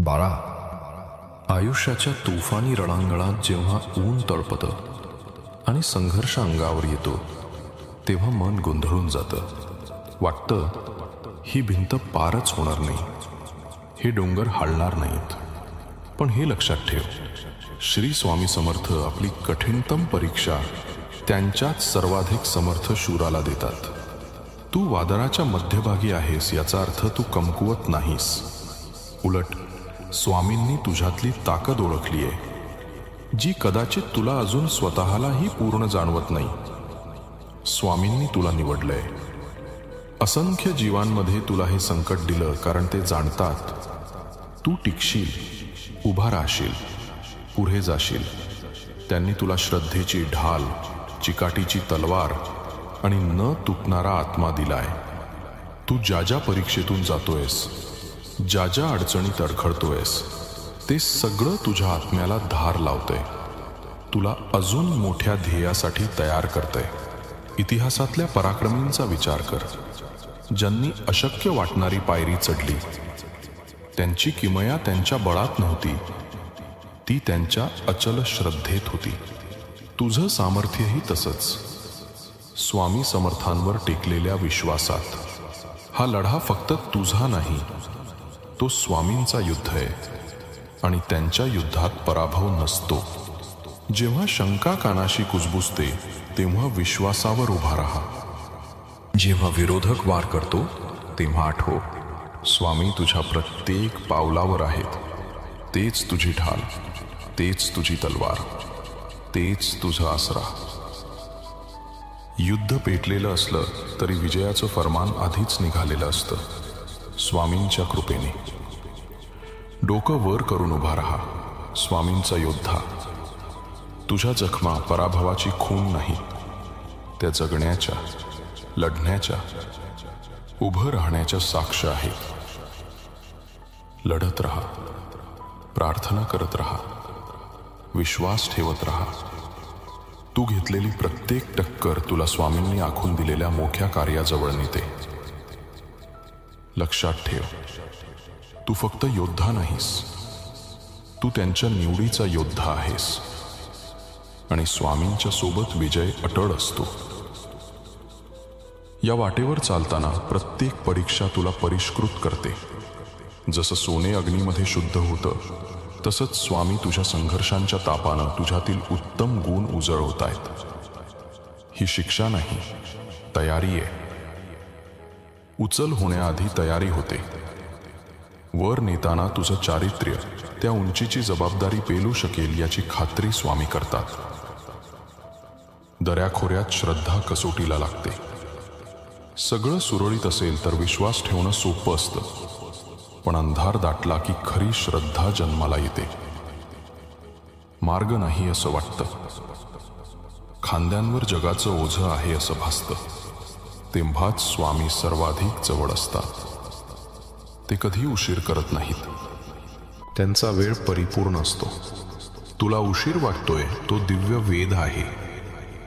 बाळा, आयुष्याच्या तुफानी रणांगणात जेव्हा ऊन तळपतं आणि संघर्ष अंगावर येतो तेव्हा मन गोंधळून जातं. वाटतं ही भिंत पारच होणार नाही, हे डोंगर हालणार नाहीत. पण हे लक्षात ठेव, श्री स्वामी समर्थ आपली कठीणतम परीक्षा त्यांच्याच सर्वाधिक समर्थ शूराला देतात. तू वादळाच्या मध्यभागी आहेस याचा अर्थ तू कमकुवत नाहीस. उलट स्वामींनी तुझ्यातली ताकद ओळखली आहे, जी कदाचित तुला अजून स्वतःलाही पूर्ण जाणवत नाही. स्वामींनी तुला निवडलंय. असंख्य जीवांमध्ये तुला हे संकट दिलं कारण ते जाणतात तू टिकशील, उभा राहशील, पुढे जाशील. त्यांनी तुला श्रद्धेची ढाल, चिकाटीची तलवार आणि न तुटणारा आत्मा दिलाय. तू ज्या ज्या परीक्षेतून जातोयस, ज्या ज्या अडचणीत अडखळतोयस, ते सगळं तुझ्या आत्म्याला धार लावतंय, तुला अजून मोठ्या ध्येयासाठी तयार करतंय. इतिहासातल्या पराक्रमींचा विचार कर, ज्यांनी अशक्य वाटणारी पायरी चढली. त्यांची किमया त्यांच्या बळात नव्हती, ती त्यांच्या अचल श्रद्धेत होती. तुझं सामर्थ्यही तसंच, स्वामी समर्थांवर टेकलेल्या विश्वासात. हा लढा फक्त तुझा नाही, तो स्वामींचा युद्ध आहे आणि त्यांच्या युद्धात पराभव नसतो. जेव्हा शंका कानाशी कुजबुजते तेव्हा विश्वासावर उभा राहा. जेव्हा विरोधक वार करतो तेव्हा आठव, स्वामी तुझ्या प्रत्येक पावलावर आहेत. तेच तुझी ढाल, तेच तुझी तलवार, तेच तुझा आसरा. युद्ध पेटलेलं असलं तरी विजयाचं फरमान आधीच निघालेलं असतं, स्वामींच्या कृपेने. डोकं वर करून उभा राहा, स्वामींचा योद्धा. तुझ्या जखमा पराभवाची खून नाही, त्या जगण्याच्या, लढण्याच्या, उभं राहण्याच्या साक्ष आहेत. लढत राहा, प्रार्थना करत राहा, विश्वास ठेवत राहा. तू घेतलेली प्रत्येक टक्कर तुला स्वामींनी आखून दिलेल्या मोठ्या कार्याजवळ नेते. लक्षात ठेव, तू फक्त योद्धा नाहीस, तू त्यांच्या निवडीचा योद्धा आहेस आणि स्वामींच्या सोबत विजय अटळ असतो. या वाटेवर चालताना प्रत्येक परीक्षा तुला परिष्कृत करते. जसं सोने अग्नीमध्ये शुद्ध होतं, तसंच स्वामी तुझ्या संघर्षांच्या तापानं तुझ्यातील उत्तम गुण उजळवतायत. ही शिक्षा नाही, तयारी आहे. उचल होण्याआधी तयारी होते. वर नेताना तुझं चारित्र्य त्या उंचीची जबाबदारी पेलू शकेल याची खात्री स्वामी करतात. दऱ्याखोऱ्यात श्रद्धा कसोटीला लागते. सगळं सुरळीत असेल तर विश्वास ठेवणं सोपं असतं, पण अंधार दाटला की खरी श्रद्धा जन्माला येते. मार्ग नाही असं वाटतं, खांद्यांवर जगाचं ओझं आहे असं भासतं. तेव्हाच स्वामी सर्वाधिक जवळ असतात. ते कधी उशीर करत नाहीत, त्यांचा वेळ परिपूर्ण असतो. तुला उशीर वाटतोय तो दिव्य वेद आहे.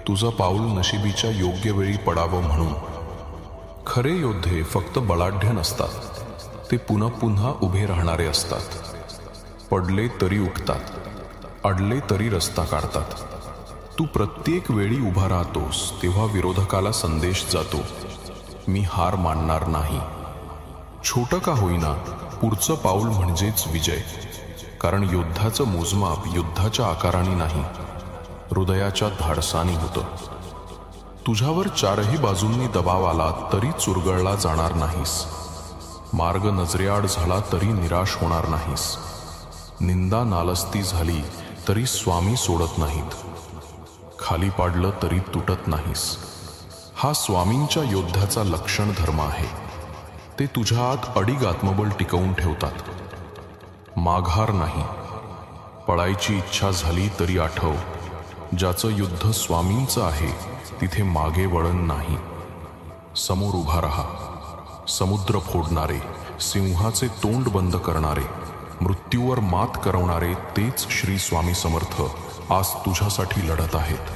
तुझं पाऊल नशिबीच्या योग्य वेळी पडावं म्हणून. खरे योद्धे फक्त बलाढ्य नसतात, ते पुन्हा पुन्हा उभे राहणारे असतात. पडले तरी उठतात, अडले तरी रस्ता काढतात. तू प्रत्येक वेळी उभा राहतोस तेव्हा विरोधकाला संदेश जातो, मी हार मानणार नाही. छोटं का होईना, पुढचं पाऊल म्हणजेच विजय. कारण योद्धाचं मोजमाप युद्धाच्या आकाराने नाही, हृदयाच्या धाडसाने होतं. तुझ्यावर चारही बाजूंनी दबाव आला तरी चुरगळला जाणार नाहीस. मार्ग नजरेआड झाला तरी निराश होणार नाहीस. निंदा नालस्ती झाली तरी स्वामी सोडत नाहीत. खाली पाडलं तरी तुटत नाहीस. हा स्वामींच्या योद्ध्याचा लक्षण धर्म आहे. ते तुझ्या आत अडीग आत्मबल टिकवून ठेवतात. माघार नाही. पळायची इच्छा झाली तरी आठव, ज्याचं युद्ध स्वामींचं आहे तिथे मागे वळण नाही. समोर उभा राहा. समुद्र फोडणारे, सिंहाचे तोंड बंद करणारे, मृत्यूवर मात करवणारे तेच श्री स्वामी समर्थ आज तुझ्यासाठी लढत आहेत.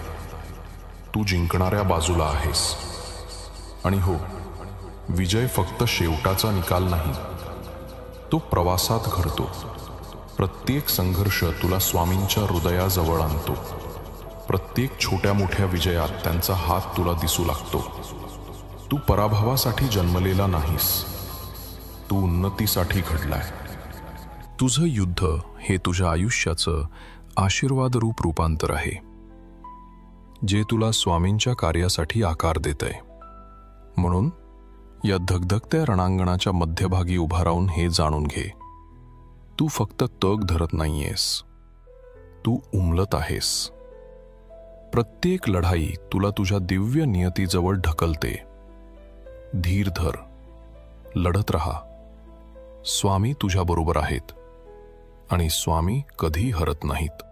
तू जिंकणाऱ्या बाजूला आहेस. आणि हो, विजय फक्त शेवटाचा निकाल नाही, तो प्रवासात घडतो. प्रत्येक संघर्ष तुला स्वामींच्या हृदयाजवळ आणतो. प्रत्येक छोट्या मोठ्या विजयात त्यांचा हात तुला दिसू लागतो. तू पराभवासाठी जन्मलेला नाहीस, तू उन्नतीसाठी घडलाय. तुझं युद्ध हे तुझ्या आयुष्याचं आशीर्वादरूप रूपांतर आहे, जे तुला स्वामींच्या कार्यासाठी आकार देतंय. म्हणून या धगधगत्या रणांगणाच्या मध्यभागी उभा राहून हे जाणून घे, तू फक्त तग धरत नाहीयेस, तू उमलत आहेस. प्रत्येक लढाई तुला तुझ्या दिव्य नियतीजवळ ढकलते. धीर धर, लढत राहा. स्वामी तुझ्या बरोबर आहेत आणि स्वामी कधी हरत नाहीत.